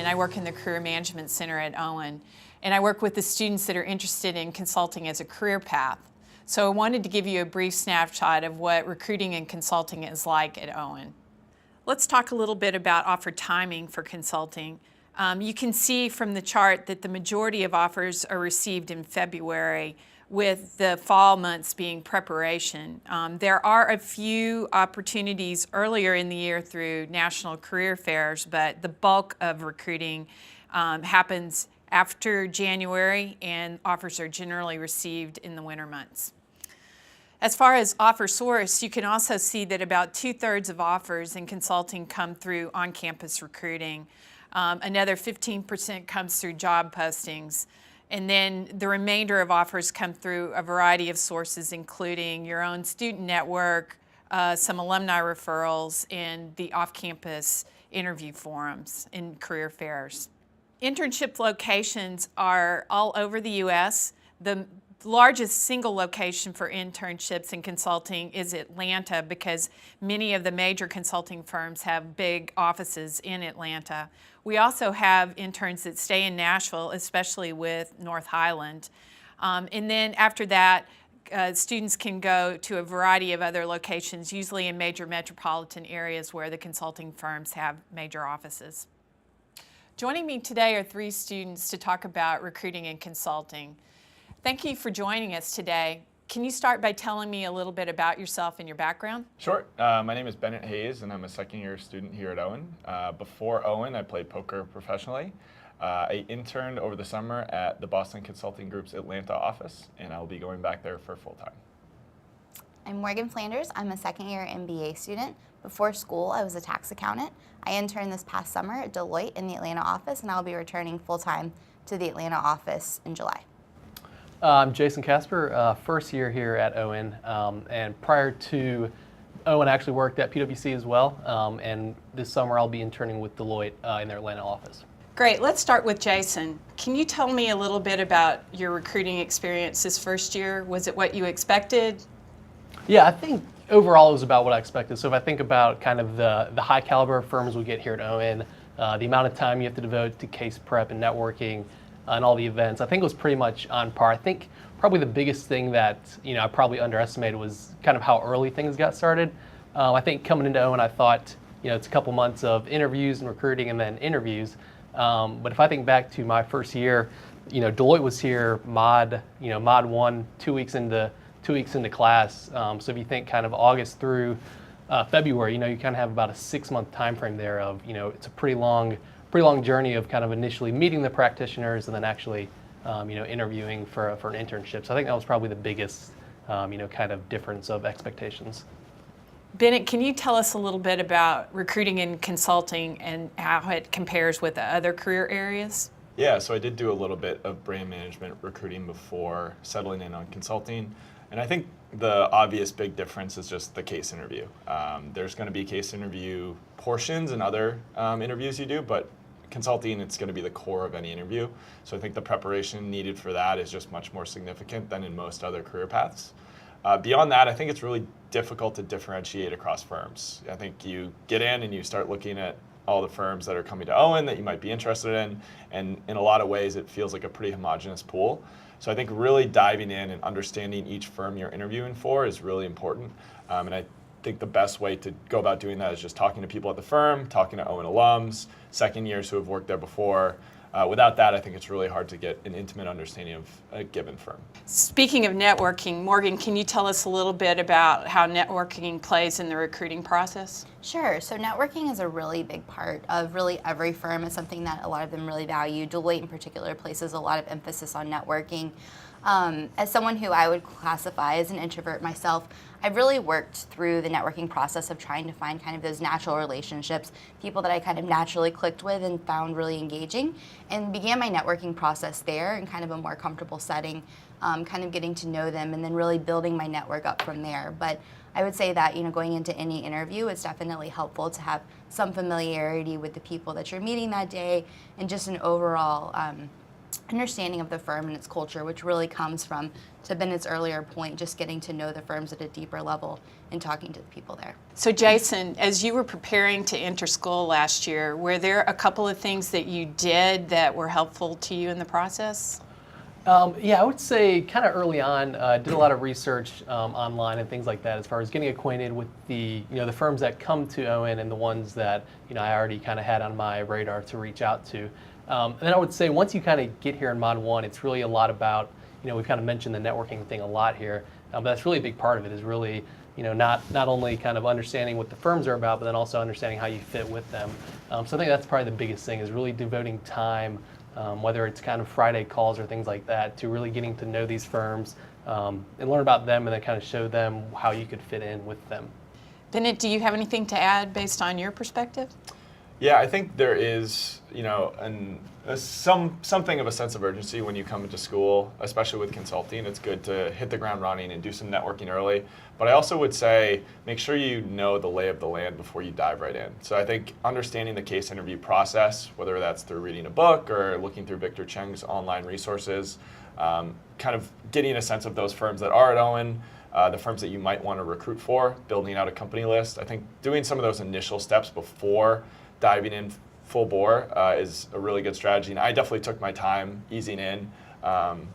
and I work in the Career Management Center at Owen. And I work with the students that are interested in consulting as a career path. So I wanted to give you a brief snapshot of what recruiting and consulting is like at Owen. Let's talk a little bit about offer timing for consulting. You can see from the chart that the majority of offers are received in February, with the fall months being preparation. There are a few opportunities earlier in the year through national career fairs, but the bulk of recruiting happens after January, and offers are generally received in the winter months. As far as offer source, you can also see that about 2/3 of offers in consulting come through on-campus recruiting. Another 15% comes through job postings. And then the remainder of offers come through a variety of sources, including your own student network, some alumni referrals, and the off-campus interview forums and career fairs. Internship locations are all over the U.S. The largest single location for internships in consulting is Atlanta, because many of the major consulting firms have big offices in Atlanta. We also have interns that stay in Nashville, especially with North Highland. And then after that, students can go to a variety of other locations, usually in major metropolitan areas where the consulting firms have major offices. Joining me today are 3 students to talk about recruiting and consulting. Thank you for joining us today. Can you start by telling me a little bit about yourself and your background? Sure. My name is Bennett Hayes, and I'm a second-year student here at Owen. Before Owen, I played poker professionally. I interned over the summer at the Boston Consulting Group's Atlanta office, and I'll be going back there for full-time. I'm Morgan Flanders. I'm a second-year MBA student. Before school, I was a tax accountant. I interned this past summer at Deloitte in the Atlanta office, and I'll be returning full-time to the Atlanta office in July. I'm Jason Casper, first year here at Owen, and prior to Owen, I actually worked at PwC as well, and this summer I'll be interning with Deloitte in their Atlanta office. Great. Let's start with Jason. Can you tell me a little bit about your recruiting experience this first year? Was it what you expected? Yeah, I think overall it was about what I expected. So if I think about kind of the high caliber firms we get here at Owen, the amount of time you have to devote to case prep and networking, and all the events, I think it was pretty much on par. I think probably the biggest thing that I probably underestimated was kind of how early things got started. I think coming into Owen, I thought it's a couple months of interviews and recruiting and then interviews. But if I think back to my first year, Deloitte was here mod 1, 2 weeks into class. So if you think kind of August through February, you kind of have about a 6-month time frame there of it's a pretty long journey of kind of initially meeting the practitioners and then actually, interviewing for an internship. So I think that was probably the biggest, kind of difference of expectations. Bennett, can you tell us a little bit about recruiting and consulting and how it compares with the other career areas? Yeah, so I did do a little bit of brand management recruiting before settling in on consulting. And I think the obvious big difference is just the case interview. There's going to be case interview portions and other interviews you do, but consulting, it's going to be the core of any interview. So I think the preparation needed for that is just much more significant than in most other career paths. Beyond that, I think it's really difficult to differentiate across firms. I think you get in and you start looking at all the firms that are coming to Owen that you might be interested in, and in a lot of ways it feels like a pretty homogenous pool. So I think really diving in and understanding each firm you're interviewing for is really important. And I think the best way to go about doing that is just talking to people at the firm, talking to Owen alums, second years who have worked there before. Without that, I think it's really hard to get an intimate understanding of a given firm. Speaking of networking, Morgan, can you tell us a little bit about how networking plays in the recruiting process? Sure. So networking is a really big part of really every firm. It's something that a lot of them really value. Deloitte in particular places a lot of emphasis on networking. As someone who I would classify as an introvert myself, I've really worked through the networking process of trying to find kind of those natural relationships, people that I kind of naturally clicked with and found really engaging, and began my networking process there in kind of a more comfortable setting, kind of getting to know them and then really building my network up from there. But I would say that going into any interview, it's definitely helpful to have some familiarity with the people that you're meeting that day and just an overall understanding of the firm and its culture, which really comes from, to Bennett's earlier point, just getting to know the firms at a deeper level and talking to the people there. So Jason, as you were preparing to enter school last year, were there a couple of things that you did that were helpful to you in the process? Yeah, I would say kind of early on, did a lot of research online and things like that, as far as getting acquainted with the the firms that come to Owen and the ones that I already kind of had on my radar to reach out to. And then I would say once you kind of get here in Mod 1, it's really a lot about we've kind of mentioned the networking thing a lot here, but that's really a big part of it. Is really not only kind of understanding what the firms are about, but then also understanding how you fit with them. So I think that's probably the biggest thing, is really devoting time. Whether it's kind of Friday calls or things like that, to really getting to know these firms and learn about them, and then kind of show them how you could fit in with them. Bennett, do you have anything to add based on your perspective? Yeah, I think there is, something of a sense of urgency when you come into school, especially with consulting. It's good to hit the ground running and do some networking early. But I also would say make sure you know the lay of the land before you dive right in. So I think understanding the case interview process, whether that's through reading a book or looking through Victor Cheng's online resources, kind of getting a sense of those firms that are at Owen, the firms that you might want to recruit for, building out a company list. I think doing some of those initial steps before diving in full bore is a really good strategy. And I definitely took my time easing in.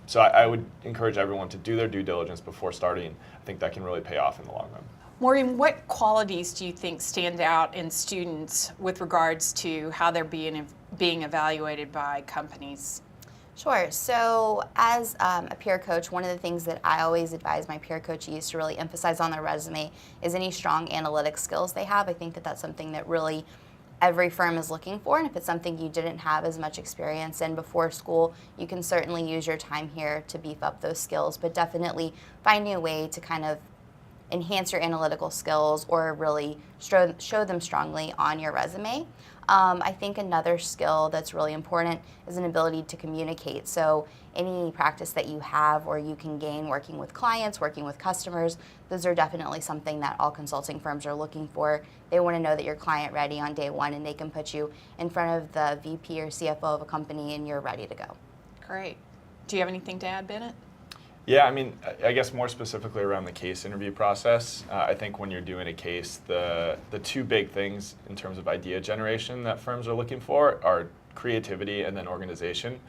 So I would encourage everyone to do their due diligence before starting. I think that can really pay off in the long run. Maureen, what qualities do you think stand out in students with regards to how they're being evaluated by companies? Sure. So as a peer coach, one of the things that I always advise my peer coachees to really emphasize on their resume is any strong analytic skills they have. I think that that's something that really every firm is looking for, and if it's something you didn't have as much experience in before school, you can certainly use your time here to beef up those skills, but definitely finding a way to kind of enhance your analytical skills or really show them strongly on your resume. I think another skill that's really important is an ability to communicate. So any practice that you have or you can gain working with clients, working with customers, those are definitely something that all consulting firms are looking for. They want to know that you're client ready on day one, and they can put you in front of the VP or CFO of a company and you're ready to go. Great. Do you have anything to add, Bennett? Yeah, I mean, I guess more specifically around the case interview process, I think when you're doing a case, the two big things in terms of idea generation that firms are looking for are creativity and then organization.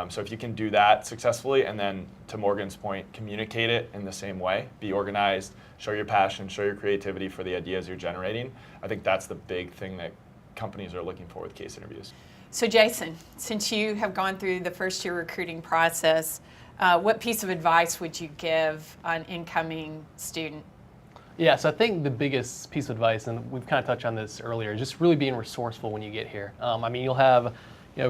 So if you can do that successfully, and then to Morgan's point, communicate it in the same way, be organized, show your passion, show your creativity for the ideas you're generating, I think that's the big thing that companies are looking for with case interviews. So Jason, since you have gone through the first year recruiting process, what piece of advice would you give an incoming student? Yeah, so I think the biggest piece of advice, and we've kind of touched on this earlier, is just really being resourceful when you get here. I mean, you'll have,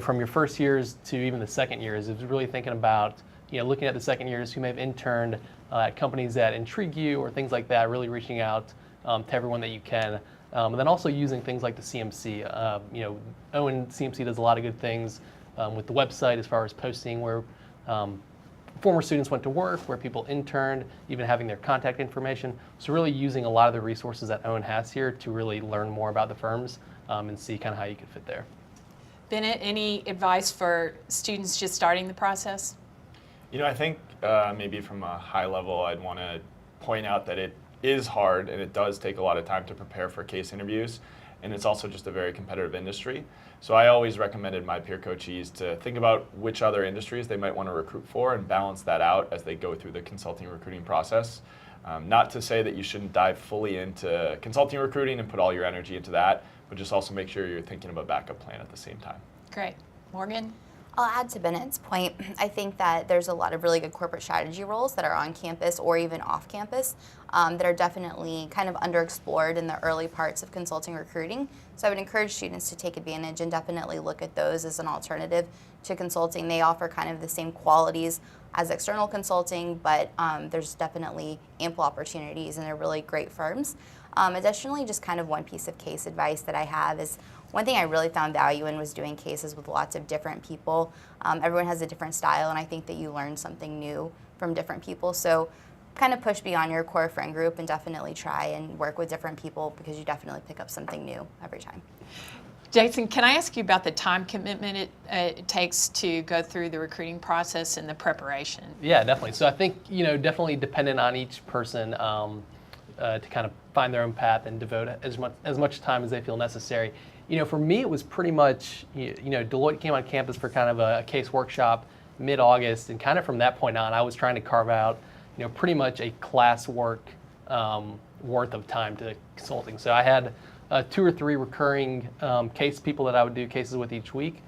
from your first years to even the second years, is really thinking about, looking at the second years who may have interned at companies that intrigue you or things like that, really reaching out to everyone that you can. And then also using things like the CMC. Owen CMC does a lot of good things with the website as far as posting where former students went to work, where people interned, even having their contact information. So really using a lot of the resources that Owen has here to really learn more about the firms and see kind of how you could fit there. Bennett, any advice for students just starting the process? I think maybe from a high level, I'd want to point out that it is hard and it does take a lot of time to prepare for case interviews. And it's also just a very competitive industry. So I always recommended my peer coachees to think about which other industries they might want to recruit for and balance that out as they go through the consulting recruiting process. Not to say that you shouldn't dive fully into consulting recruiting and put all your energy into that, but just also make sure you're thinking of a backup plan at the same time. Great. Morgan? I'll add to Bennett's point. I think that there's a lot of really good corporate strategy roles that are on campus or even off campus that are definitely kind of underexplored in the early parts of consulting recruiting. So I would encourage students to take advantage and definitely look at those as an alternative to consulting. They offer kind of the same qualities as external consulting, but there's definitely ample opportunities and they're really great firms. Additionally, just kind of one piece of case advice that I have is one thing I really found value in was doing cases with lots of different people. Everyone has a different style, and I think that you learn something new from different people. So kind of push beyond your core friend group and definitely try and work with different people because you definitely pick up something new every time. Jason, can I ask you about the time commitment it takes to go through the recruiting process and the preparation? Yeah, definitely. So I think, definitely dependent on each person to kind of find their own path and devote as much time as they feel necessary. For me, it was pretty much, Deloitte came on campus for kind of a case workshop mid-August, and kind of from that point on, I was trying to carve out, pretty much a class work worth of time to consulting. So I had 2 or 3 recurring case people that I would do cases with each week.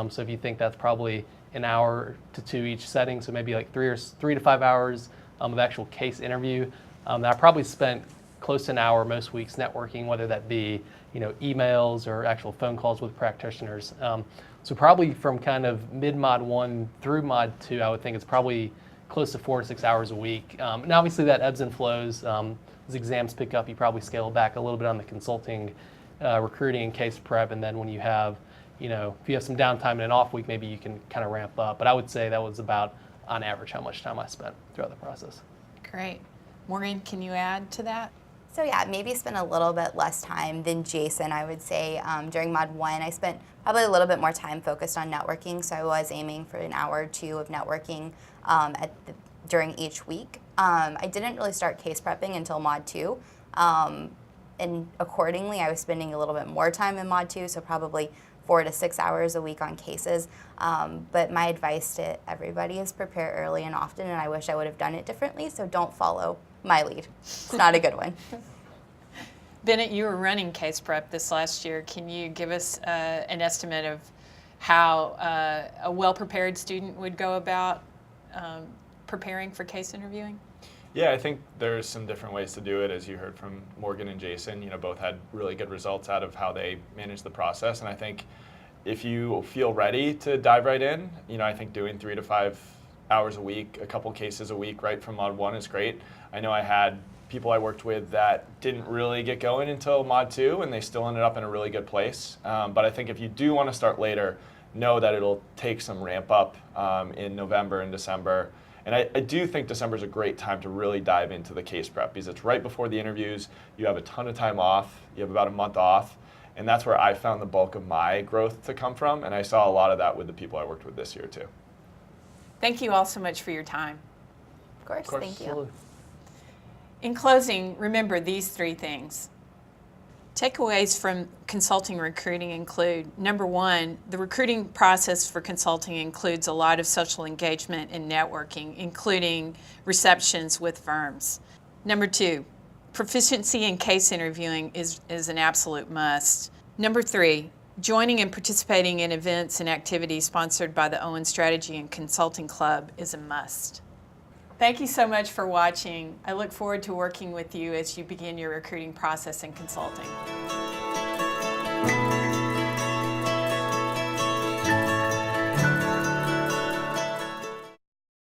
So if you think that's probably an hour to 2 each setting, so maybe like 3 to 5 hours of actual case interview. That I probably spent close to an hour most weeks networking, whether that be emails or actual phone calls with practitioners. So probably from kind of mid-Mod 1 through Mod 2, I would think it's probably close to 4 to 6 hours a week. And obviously that ebbs and flows. As exams pick up, you probably scale back a little bit on the consulting, recruiting, and case prep, and then when you have, if you have some downtime in an off week, maybe you can kind of ramp up. But I would say that was about, on average, how much time I spent throughout the process. Great. Morgan, can you add to that? So yeah, maybe spend a little bit less time than Jason, I would say. During Mod 1, I spent probably a little bit more time focused on networking, so I was aiming for an hour or 2 of networking during each week. I didn't really start case prepping until Mod 2, and accordingly, I was spending a little bit more time in Mod 2, so probably 4 to 6 hours a week on cases. But my advice to everybody is prepare early and often, and I wish I would have done it differently, so don't follow my lead. It's not a good one. Bennett, you were running case prep this last year. Can you give us an estimate of how a well-prepared student would go about preparing for case interviewing? Yeah, I think there's some different ways to do it. As you heard from Morgan and Jason, both had really good results out of how they managed the process. And I think if you feel ready to dive right in, I think doing 3 to 5 hours a week, a couple cases a week right from Mod 1 is great. I know I had people I worked with that didn't really get going until Mod 2, and they still ended up in a really good place. But I think if you do want to start later, know that it'll take some ramp up in November and December. And I do think December is a great time to really dive into the case prep because it's right before the interviews. You have a ton of time off. You have about a month off. And that's where I found the bulk of my growth to come from. And I saw a lot of that with the people I worked with this year, too. Thank you all so much for your time. Of course. Thank you. Absolutely. In closing, remember these 3 things. Takeaways from consulting recruiting include, number 1, the recruiting process for consulting includes a lot of social engagement and networking, including receptions with firms. Number 2, proficiency in case interviewing is an absolute must. Number 3, joining and participating in events and activities sponsored by the Owen Strategy and Consulting Club is a must. Thank you so much for watching. I look forward to working with you as you begin your recruiting process in consulting.